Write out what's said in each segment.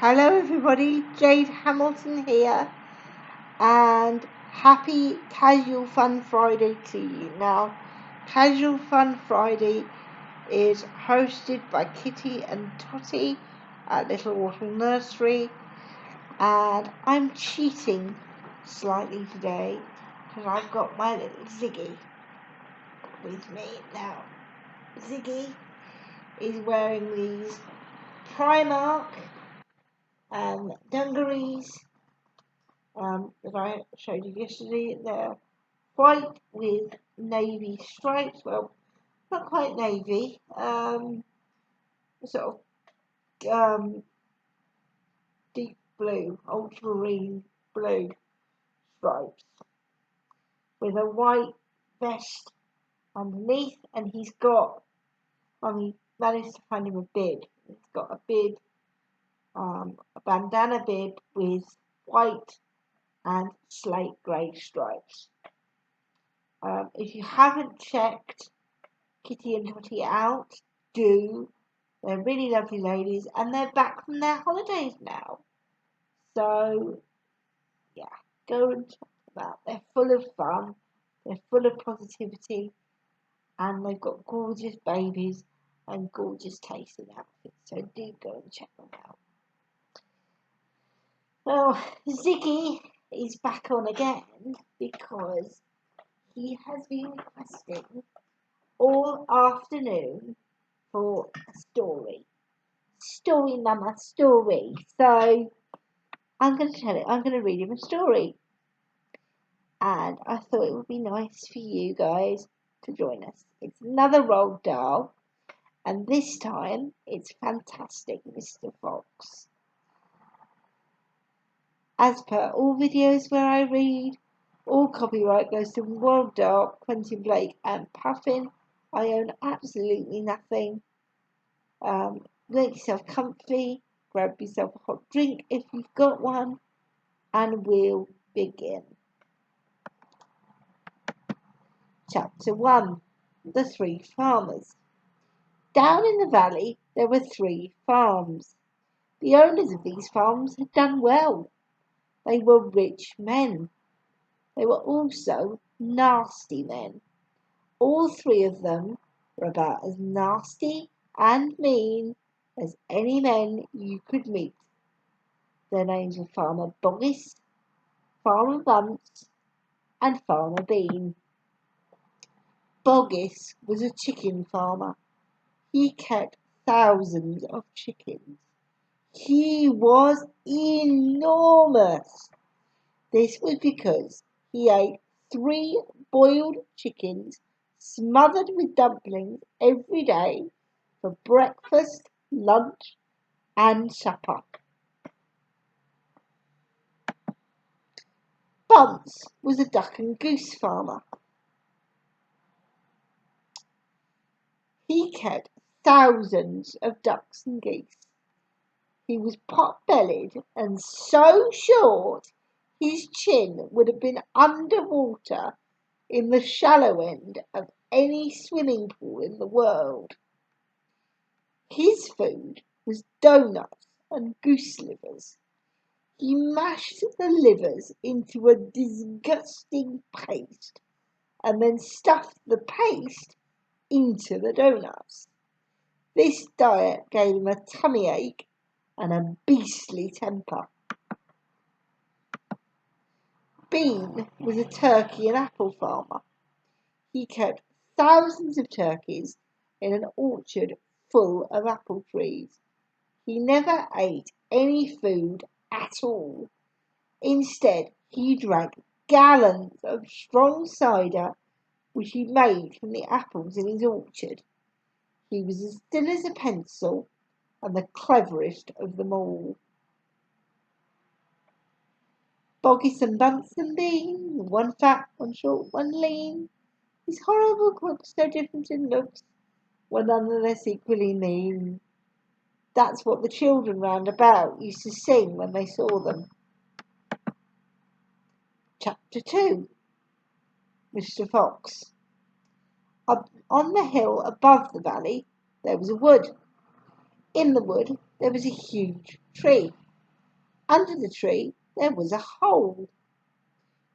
Hello everybody, Jade Hamilton here, and happy Casual Fun Friday to you. Now, Casual Fun Friday is hosted by Kitty and Totty at Little Water Nursery, and I'm cheating slightly today because I've got my little Ziggy with me now. Ziggy is wearing these Primark dungarees that I showed you yesterday. They're white with navy stripes. Well, not quite navy. Sort of deep blue, ultramarine blue stripes with a white vest underneath, and he's got. We managed to find him a bib. He's got a bib, a bandana bib with white and slate grey stripes. If you haven't checked Kitty and Totty out, do. They're really lovely ladies, and they're back from their holidays now. So, yeah, go and check them out. They're full of fun, they're full of positivity, and they've got gorgeous babies and gorgeous tasting outfits. So do go and check them out. Well, Ziggy is back on again because he has been requesting all afternoon for a story. Story, Mama, story. So I'm going to tell it. I'm going to read him a story. And I thought it would be nice for you guys to join us. It's another Roald Dahl. And this time it's Fantastic Mr. Fox. As per all videos where I read, all copyright goes to Roald Dahl, Quentin Blake and Puffin. I own absolutely nothing. Make yourself comfy, grab yourself a hot drink if you've got one, and we'll begin. Chapter 1. The Three Farmers. Down in the valley there were 3 farms. The owners of these farms had done well. They were rich men. They were also nasty men. All 3 of them were about as nasty and mean as any men you could meet. Their names were Farmer Boggis, Farmer Bunce, and Farmer Bean. Boggis was a chicken farmer. He kept thousands of chickens. He was enormous. This was because he ate 3 boiled chickens smothered with dumplings every day for breakfast, lunch, and supper. Bunce was a duck and goose farmer. He kept thousands of ducks and geese. He was pot-bellied and so short his chin would have been underwater in the shallow end of any swimming pool in the world. His food was doughnuts and goose livers. He mashed the livers into a disgusting paste and then stuffed the paste into the doughnuts. This diet gave him a tummy ache and a beastly temper. Bean was a turkey and apple farmer. He kept thousands of turkeys in an orchard full of apple trees. He never ate any food at all. Instead, he drank gallons of strong cider which he made from the apples in his orchard. He was as thin as a pencil and the cleverest of them all. Boggis and Bunce and Bean, one fat, one short, one lean. These horrible crooks, so different in looks, were nonetheless equally mean. That's what the children round about used to sing when they saw them. Chapter 2. Mr. Fox. Up on the hill above the valley there was a wood. In the wood there was a huge tree. Under the tree there was a hole.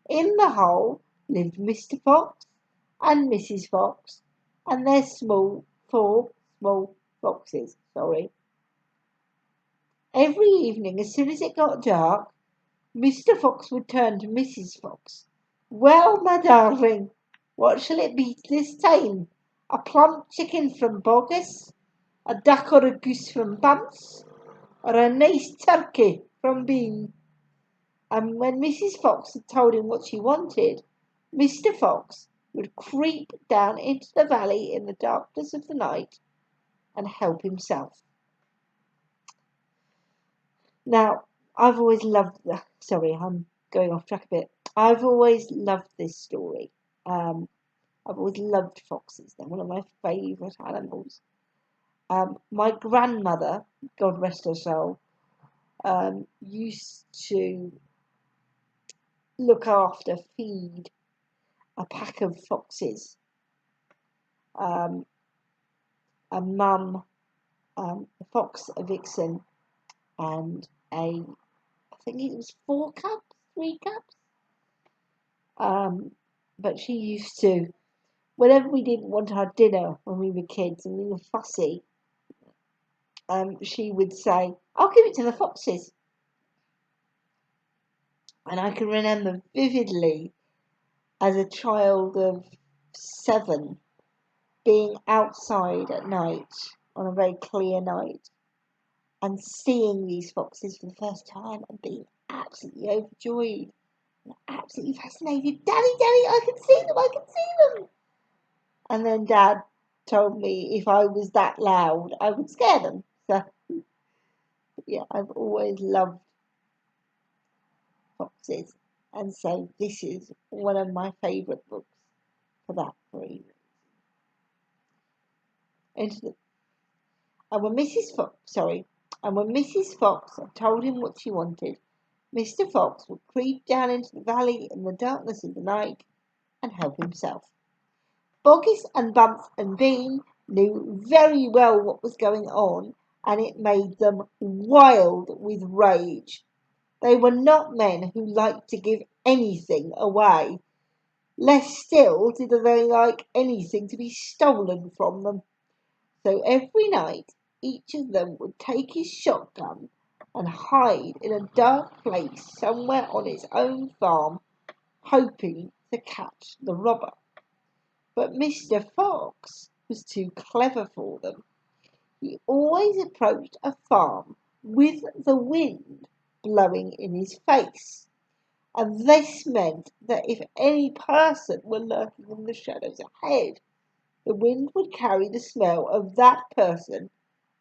In the hole lived Mr. Fox and Mrs. Fox and their four small foxes. Every evening, as soon as it got dark, Mr. Fox would turn to Mrs. Fox. "Well, my darling, what shall it be this time? A plump chicken from Bogus, a duck or a goose from Bunce, or a nice turkey from Bean?" And when Mrs. Fox had told him what she wanted, Mr. Fox would creep down into the valley in the darkness of the night and help himself. Now, I've always loved sorry, I'm going off track a bit. I've always loved this story. I've always loved foxes. They're one of my favourite animals. My grandmother, God rest her soul, used to look after, feed a pack of foxes. A mum, a fox, a vixen, and I think it was 3 cubs. But she used to, whenever we didn't want our dinner when we were kids and we were fussy, she would say, "I'll give it to the foxes." And I can remember vividly as a child of 7 being outside at night on a very clear night and seeing these foxes for the first time and being absolutely overjoyed and absolutely fascinated. "Daddy, Daddy, I can see them, I can see them." And then Dad told me if I was that loud, I would scare them. So, yeah, I've always loved foxes. And so this is one of my favourite books for that reason. And when Mrs. Fox had told him what she wanted, Mr. Fox would creep down into the valley in the darkness of the night and help himself. Boggis and Bumps and Bean knew very well what was going on, and it made them wild with rage. They were not men who liked to give anything away. Less still did they like anything to be stolen from them. So every night each of them would take his shotgun and hide in a dark place somewhere on his own farm, hoping to catch the robber. But Mr. Fox was too clever for them. He always approached a farm with the wind blowing in his face, and this meant that if any person were lurking in the shadows ahead, the wind would carry the smell of that person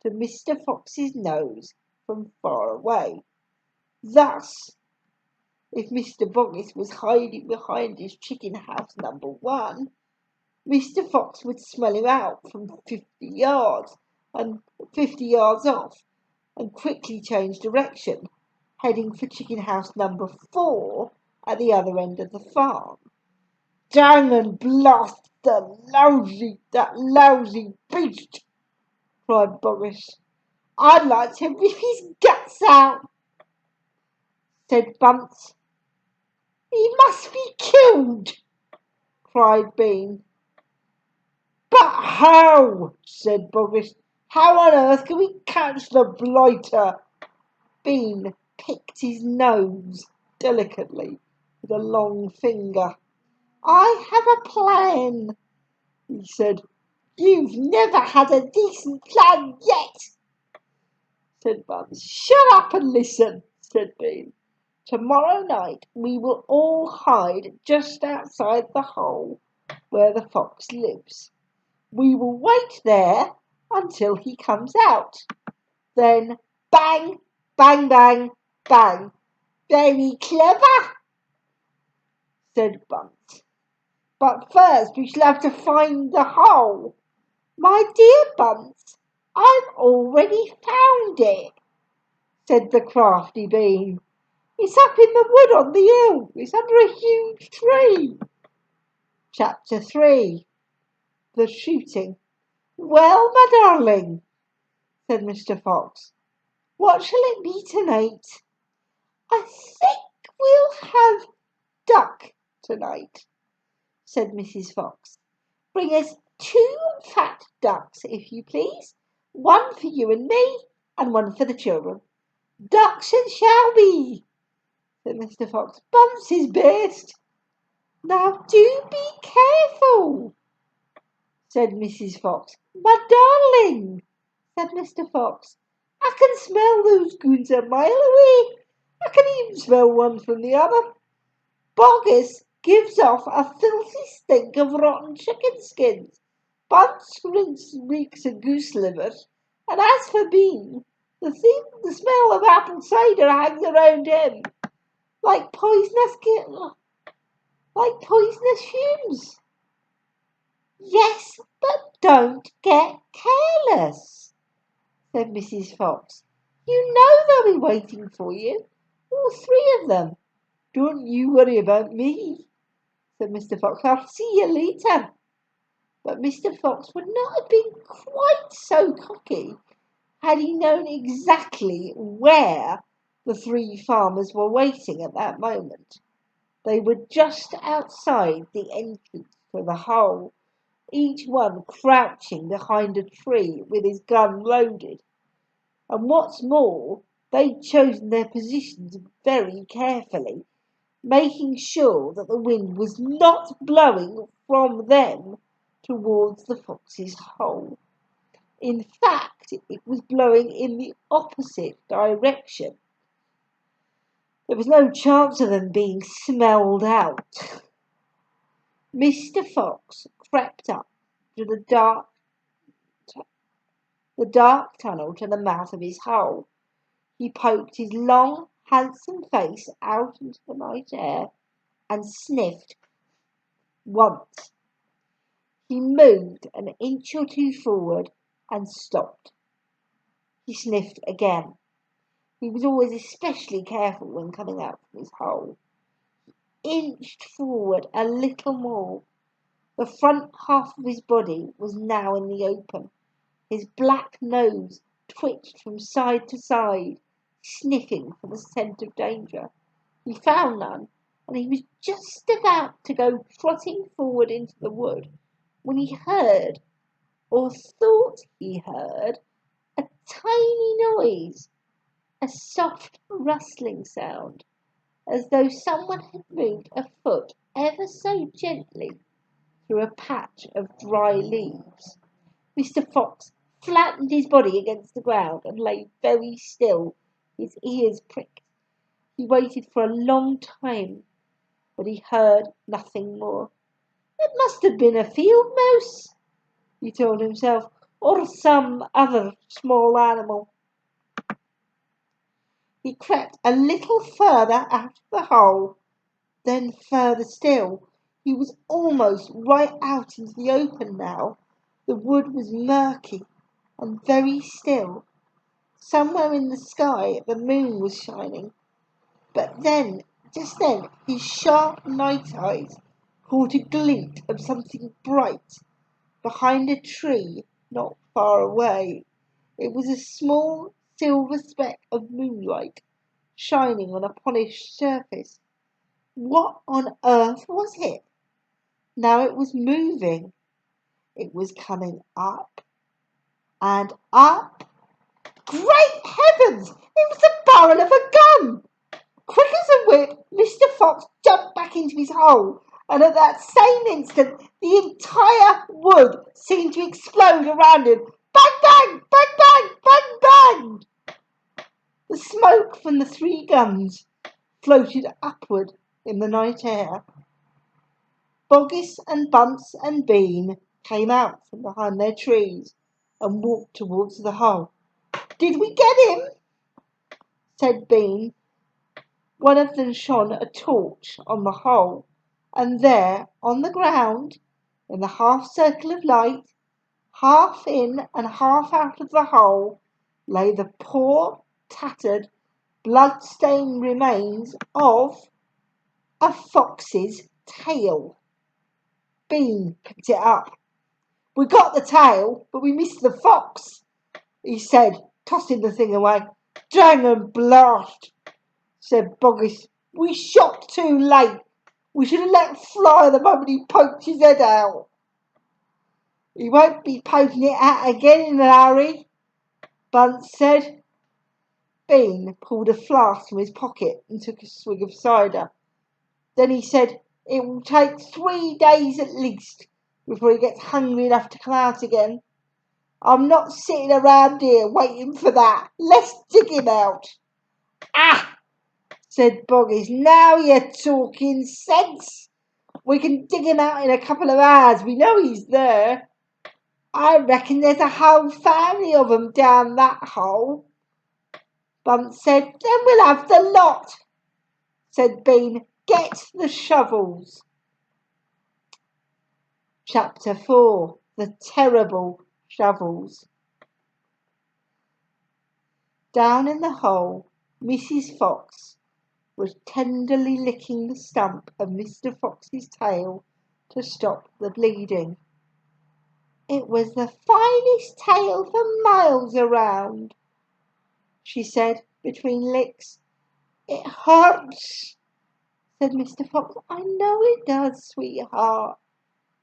to Mr. Fox's nose from far away. Thus, if Mr. Boggis was hiding behind his chicken house number 1, Mr. Fox would smell him out from 50 yards off and quickly change direction, heading for chicken house number 4 at the other end of the farm. "Down and blast that lousy beast!" cried Boris. "I'd like to rip his guts out," said Bunce. "He must be killed," cried Bean. "But how?" said Boris. "How on earth can we catch the blighter?" Bean picked his nose delicately with a long finger. "I have a plan," he said. "You've never had a decent plan yet," said Bunce. "Shut up and listen," said Bean. "Tomorrow night we will all hide just outside the hole where the fox lives. We will wait there until he comes out. Then bang, bang, bang, bang." "Very clever," said Bunce. "But first we shall have to find the hole." "My dear Bunce, I've already found it," said the crafty Bean. "It's up in the wood on the hill. It's under a huge tree." Chapter 3. The Shooting. "Well, my darling," said Mr. Fox, "what shall it be tonight?" I think we'll have duck tonight, said Mrs. Fox. Bring us 2 fat ducks, if you please. 1 for you and me, and 1 for the children. Ducks it shall be, said Mr. Fox. Bunce is best. Now do be careful, said Mrs. Fox. My darling, said Mr. Fox, I can smell those goons a mile away. I can even smell one from the other. Boggis gives off a filthy stink of rotten chicken skins. Bunce reeks of goose liver, and as for Bean, the smell of apple cider hangs around him like poisonous fumes. Yes, but don't get careless, said Mrs. Fox. You know they'll be waiting for you, all 3 of them. Don't you worry about me, said Mr. Fox. I'll see you later. But Mr. Fox would not have been quite so cocky had he known exactly where the 3 farmers were waiting at that moment. They were just outside the entrance to the hole, each one crouching behind a tree with his gun loaded. And what's more, they'd chosen their positions very carefully, making sure that the wind was not blowing from them towards the fox's hole. In fact, it was blowing in the opposite direction. There was no chance of them being smelled out. Mr. Fox crept up to the dark tunnel to the mouth of his hole. He poked his long, handsome face out into the night air and sniffed once. He moved an inch or 2 forward and stopped. He sniffed again. He was always especially careful when coming out from his hole. He inched forward a little more. The front half of his body was now in the open. His black nose twitched from side to side, sniffing for the scent of danger. He found none, and he was just about to go trotting forward into the wood when he heard, or thought he heard, a tiny noise, a soft rustling sound, as though someone had moved a foot ever so gently through a patch of dry leaves. Mr. Fox flattened his body against the ground and lay very still, his ears pricked. He waited for a long time, but he heard nothing more. It must have been a field mouse, he told himself, or some other small animal. He crept a little further out of the hole, then further still. He was almost right out into the open now. The wood was murky and very still. Somewhere in the sky the moon was shining. But just then, his sharp night eyes caught a glint of something bright behind a tree not far away. It was a small silver speck of moonlight shining on a polished surface. What on earth was it? Now it was moving. It was coming up and up. Great heavens! It was the barrel of a gun! Quick as a whip, Mr. Fox jumped back into his hole, and at that same instant the entire wood seemed to explode around him. Bang, bang, bang, bang, bang, bang! The smoke from the 3 guns floated upward in the night air. Boggis and Bunce and Bean came out from behind their trees and walked towards the hole. Did we get him? Said Bean. One of them shone a torch on the hole, and there, on the ground, in the half circle of light, half in and half out of the hole, lay the poor, tattered, blood-stained remains of a fox's tail. Bean picked it up. We got the tail, but we missed the fox, he said, tossing the thing away. Dang and blast, said Boggis. "We shot too late. We should have let fly the moment he poked his head out." "He won't be poking it out again in a hurry," Bunce said. Bean pulled a flask from his pocket and took a swig of cider. Then he said, "It will take 3 days at least before he gets hungry enough to come out again. I'm not sitting around here waiting for that. Let's dig him out." "Ah!" said Boggis. "Now you're talking sense. We can dig him out in a couple of hours. We know he's there. I reckon there's a whole family of 'em down that hole." Bunce said. "Then we'll have the lot," said Bean. "Get the shovels." Chapter 4. The Terrible Shovels. Down in the hole, Mrs. Fox was tenderly licking the stump of Mr. Fox's tail to stop the bleeding. "It was the finest tail for miles around," she said between licks. "It hurts," said Mr. Fox. "I know it does, sweetheart,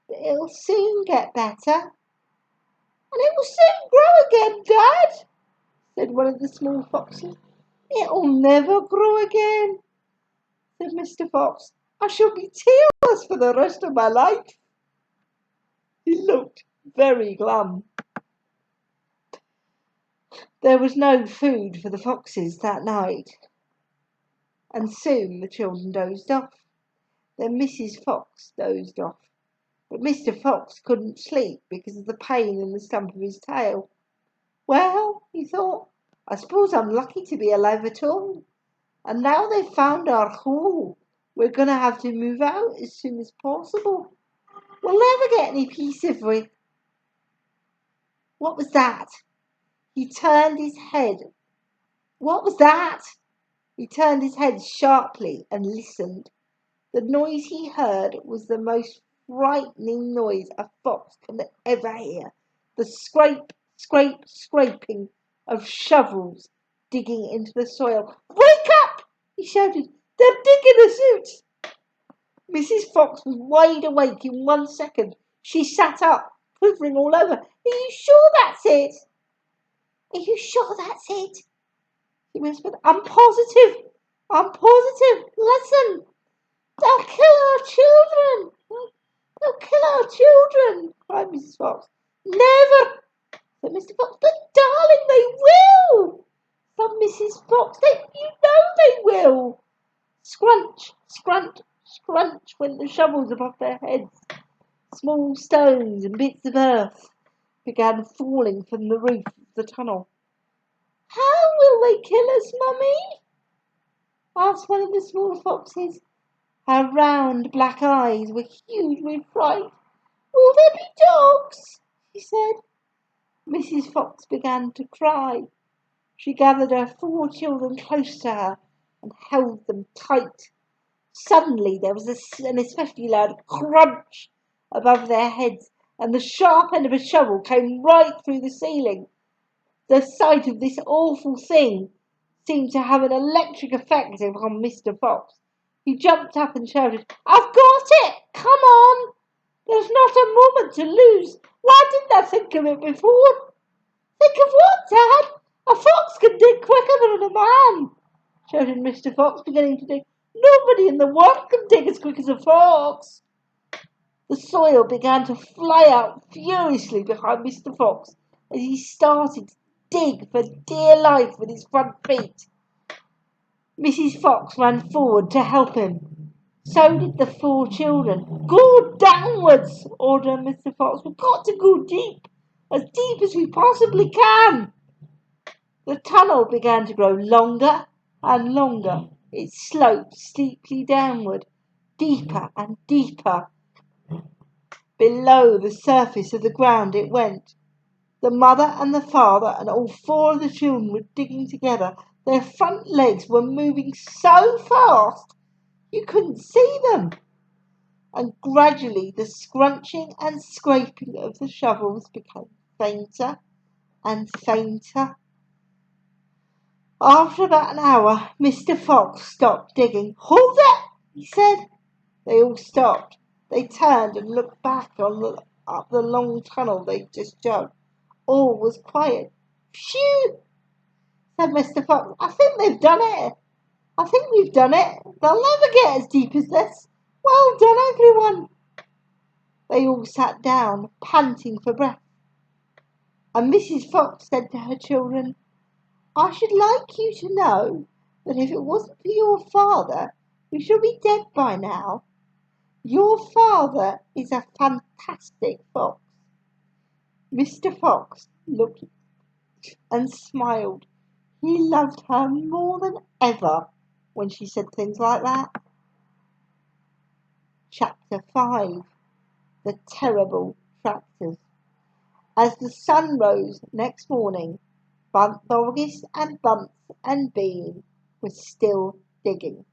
but it'll soon get better." "And it will soon grow again, Dad," said one of the small foxes. "It'll never grow again," said Mr. Fox. "I shall be tailless for the rest of my life." He looked very glum. There was no food for the foxes that night, and soon the children dozed off. Then Mrs. Fox dozed off, but Mr. Fox couldn't sleep because of the pain in the stump of his tail. "Well," he thought, "I suppose I'm lucky to be alive at all. And now they've found our hole, we're going to have to move out as soon as possible. We'll never get any peace if we—" What was that? He turned his head. What was that? He turned his head sharply and listened. The noise he heard was the most frightening noise a fox can ever hear. The scrape, scrape, scraping of shovels digging into the soil. "Wake up!" he shouted. "They're digging us out." Mrs. Fox was wide awake in 1 second. She sat up, quivering all over. "Are you sure that's it? Are you sure that's it?" she whispered. I'm positive. Listen, they'll kill our children. They'll kill our children," cried Mrs. Fox. "Never," said Mr. Fox. "But darling, they will," said Mrs. Fox. "You know they will." Scrunch, scrunch, scrunch went the shovels above their heads. Small stones and bits of earth began falling from the roof of the tunnel. "How will they kill us, Mummy?" asked one of the small foxes. Her round black eyes were huge with fright. "Will there be dogs?" she said. Mrs. Fox began to cry. She gathered her 4 children close to her and held them tight. Suddenly there was an especially loud crunch above their heads, and the sharp end of a shovel came right through the ceiling. The sight of this awful thing seemed to have an electric effect upon Mr. Fox. He jumped up and shouted, "I've got it! Come on! There's not a moment to lose. Why didn't I think of it before?" "Think of what, Dad? A fox can dig quicker than a man," shouted Mr. Fox, beginning to dig. "Nobody in the world can dig as quick as a fox." The soil began to fly out furiously behind Mr. Fox as he started to dig for dear life with his front feet. Mrs. Fox ran forward to help him. So did the 4 children. "Go downwards," ordered Mr. Fox. "We've got to go deep as we possibly can." The tunnel began to grow longer and longer. It sloped steeply downward, deeper and deeper. Below the surface of the ground it went. The mother and the father and all 4 of the children were digging together. Their front legs were moving so fast you couldn't see them. And gradually the scrunching and scraping of the shovels became fainter and fainter. After about an hour, Mr. Fox stopped digging. "Halt there!" he said. They all stopped. They turned and looked back up the long tunnel they'd just dug. All was quiet. "Phew!" said Mr. Fox. "I think they've done it. I think we've done it. They'll never get as deep as this. Well done, everyone." They all sat down, panting for breath. And Mrs. Fox said to her children, "I should like you to know that if it wasn't for your father, we should be dead by now. Your father is a fantastic fox." Mr. Fox looked and smiled. He loved her more than ever when she said things like that. Chapter 5. The Terrible Tractors. As the sun rose next morning, Boggis and Bunce and Bean were still digging.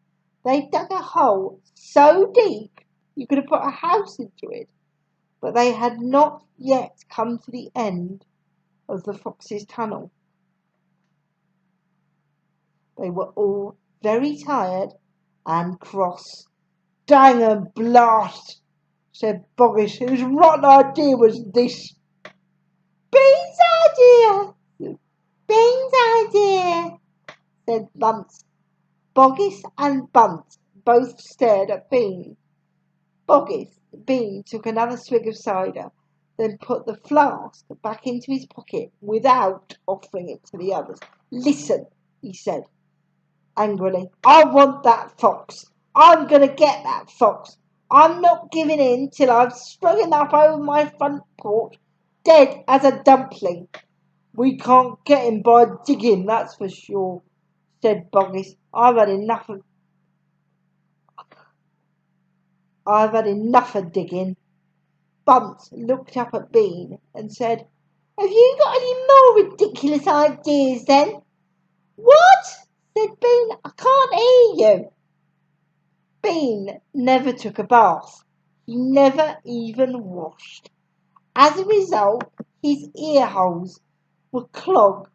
They dug a hole so deep you could have put a house into it, but they had not yet come to the end of the fox's tunnel. They were all very tired and cross. "Dang and blast," said Boggis. "Whose rotten idea was this?" "Bean's idea. Bean's idea," said Bunce. Boggis and Bunce both stared at Bean. Bean took another swig of cider, then put the flask back into his pocket without offering it to the others. "Listen," he said angrily. "I want that fox. I'm going to get that fox. I'm not giving in till I've strung him up over my front porch, dead as a dumpling." "We can't get him by digging, that's for sure," said Boggis. I've had enough of digging." Bunce looked up at Bean and said, "Have you got any more ridiculous ideas then?" "What?" said Bean. "I can't hear you." Bean never took a bath. He never even washed. As a result, his ear holes were clogged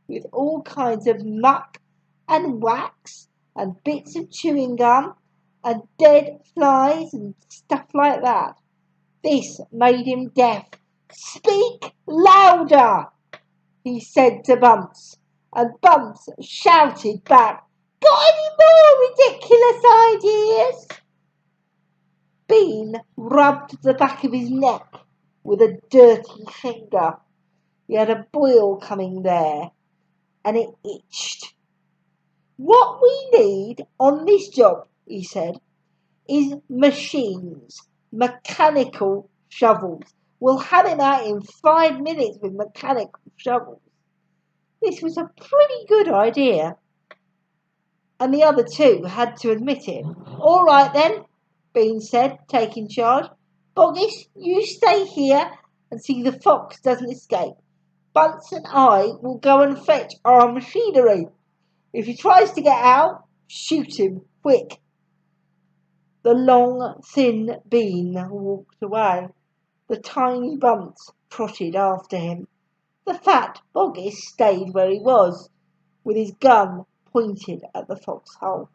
with all kinds of muck and wax and bits of chewing gum and dead flies and stuff like that. This made him deaf. "Speak louder," he said to Bunce, and Bunce shouted back, "Got any more ridiculous ideas?" Bean rubbed the back of his neck with a dirty finger. He had a boil coming there, and it itched. "What we need on this job," he said, "is machines, mechanical shovels. We'll have him out in 5 minutes with mechanical shovels." This was a pretty good idea, and the other two had to admit it. "All right then," Bean said, taking charge. "Boggis, you stay here and see the fox doesn't escape. Bunce and I will go and fetch our machinery. If he tries to get out, shoot him, quick." The long, thin Bean walked away. The tiny Bunce trotted after him. The fat Boggis stayed where he was, with his gun pointed at the foxhole.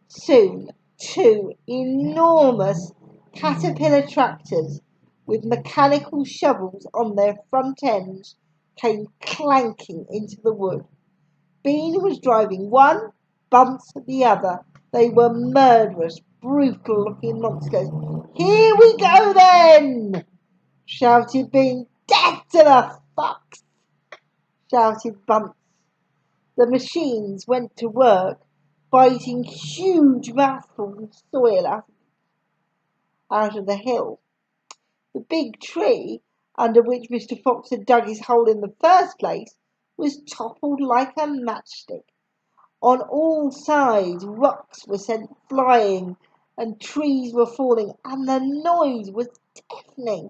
Soon 2 enormous caterpillar tractors with mechanical shovels on their front ends came clanking into the wood. Bean was driving one, Bunce the other. They were murderous, brutal-looking monsters. "Here we go then!" shouted Bean. "Death to the fox!" shouted Bunce. The machines went to work, biting huge mouthfuls of soil out of the hill. The big tree, under which Mr. Fox had dug his hole in the first place, was toppled like a matchstick. On all sides, rocks were sent flying, and trees were falling, and the noise was deafening.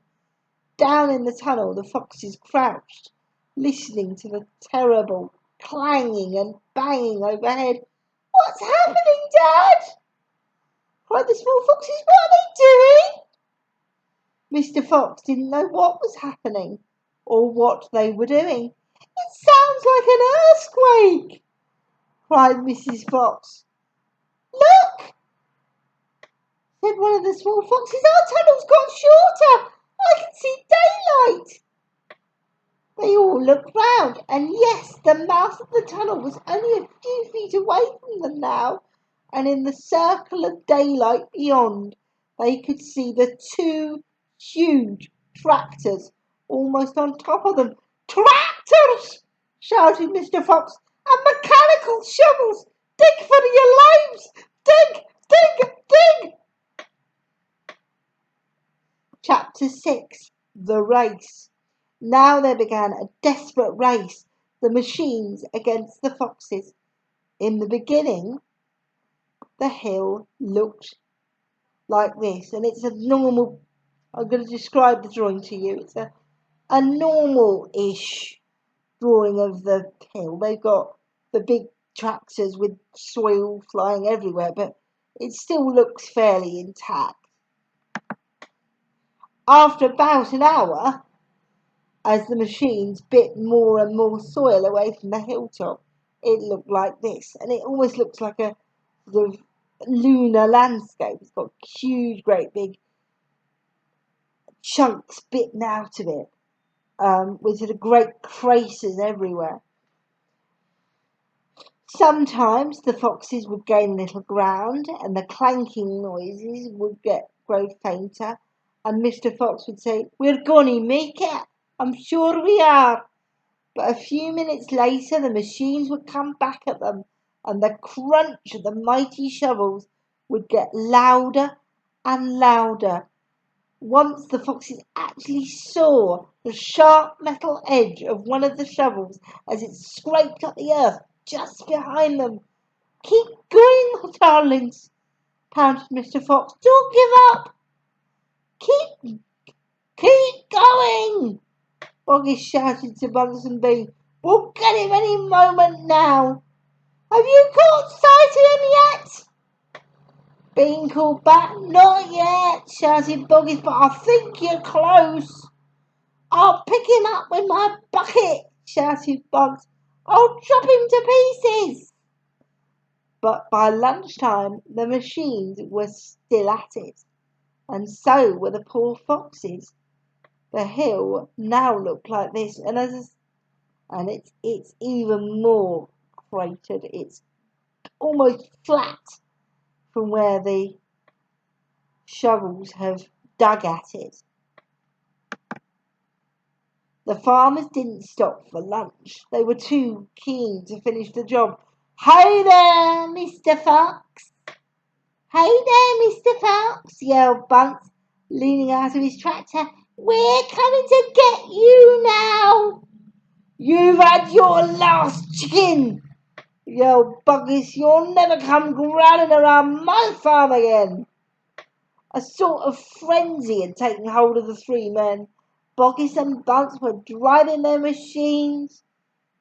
Down in the tunnel, the foxes crouched, listening to the terrible clanging and banging overhead. "What's happening, Dad?" cried the small foxes. "What are they doing?" Mr. Fox didn't know what was happening or what they were doing. It sounds like an earthquake, cried Mrs. Fox. Look, said one of the small foxes, our tunnel's got shorter. I can see daylight. They all looked round, and yes, the mouth of the tunnel was only a few feet away from them now, and in the circle of daylight beyond, they could see the two huge tractors almost on top of them. Tractors! Shouted Mr. Fox, and mechanical shovels! Dig for your lives! Dig! Dig! Dig! Chapter 6. The Race. Now there began a desperate race, the machines against the foxes. In the beginning, the hill looked like this, and it's a normal, I'm going to describe the drawing to you. It's a normal-ish drawing of the hill. They've got the big tractors with soil flying everywhere, but it still looks fairly intact. After about an hour, as the machines bit more and more soil away from the hilltop, it looked like this, and it almost looks like a sort of lunar landscape. It's got huge, great big chunks bitten out of it, with sort of great craters everywhere. Sometimes the foxes would gain a little ground, and the clanking noises would grow fainter, and Mr. Fox would say, "We're going to make it, I'm sure we are." But a few minutes later the machines would come back at them, and the crunch of the mighty shovels would get louder and louder. Once the foxes actually saw the sharp metal edge of one of the shovels as it scraped up the earth just behind them. "Keep going, my darlings," panted Mr. Fox. "Don't give up. Keep going." Boggy shouted to Bunsen Bee. "We'll get him any moment now." "Have you caught sight of him yet?" Bean called back. "Not yet," shouted Boggy, "but I think you're close." "I'll pick him up with my bucket," shouted Bugs. "I'll chop him to pieces." But by lunchtime the machines were still at it, and so were the poor foxes. The hill now looked like this, and it's even more cratered. It's almost flat from where the shovels have dug at it. The farmers didn't stop for lunch. They were too keen to finish the job. "Hey there, Mr. Fox! Hey there, Mr. Fox!" yelled Bunce, leaning out of his tractor. "We're coming to get you now." "You've had your last chicken," yelled Buggis. "You'll never come growling around my farm again." A sort of frenzy had taken hold of the three men. Buggis and Bunce were driving their machines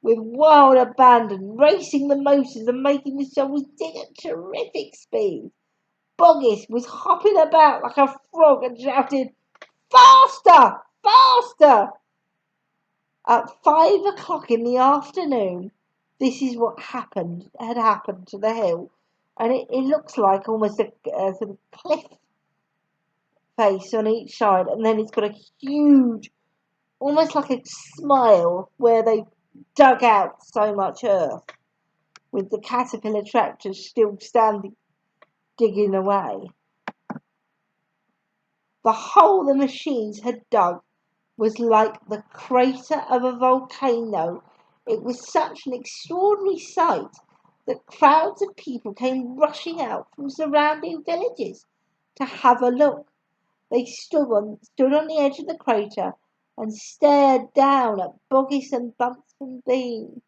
with wild abandon, racing the motors and making the shovels dig at terrific speed. Buggis was hopping about like a frog and shouted, "Faster! Faster!" At 5 o'clock in the afternoon, this is what had happened to the hill, and it looks like almost a sort of cliff face on each side, and then it's got a huge, almost like a smile, where they dug out so much earth, with the caterpillar tractors still standing, digging away. The hole the machines had dug was like the crater of a volcano. It was such an extraordinary sight that crowds of people came rushing out from surrounding villages to have a look. They stood on the edge of the crater and stared down at Boggis and Bunsen Bean.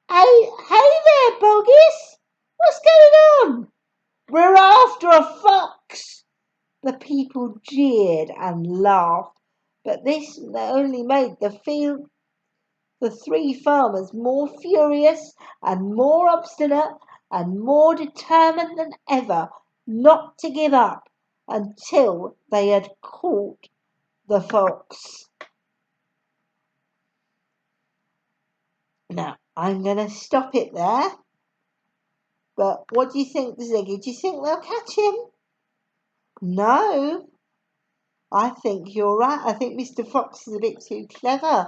Hey there, Boggis! What's going on?" "We're after a fox." The people jeered and laughed, but this only made the three farmers more furious and more obstinate and more determined than ever not to give up until they had caught the fox. Now, I'm going to stop it there. But what do you think, Ziggy? Do you think they'll catch him? No. I think you're right. I think Mr. Fox is a bit too clever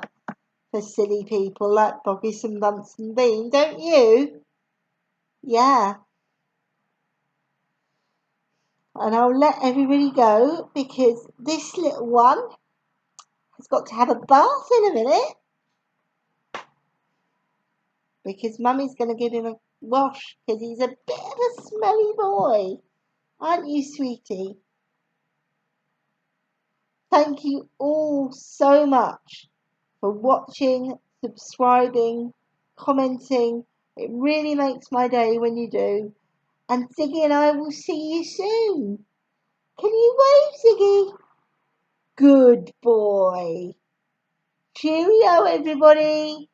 for silly people like Boggis and Bunsen Bean, don't you? Yeah. And I'll let everybody go because this little one has got to have a bath in a minute because Mummy's going to give him a wash because he's a bit of a smelly boy. Aren't you, sweetie? Thank you all so much for watching, subscribing, commenting. It really makes my day when you do. And Ziggy and I will see you soon. Can you wave, Ziggy? Good boy. Cheerio, everybody.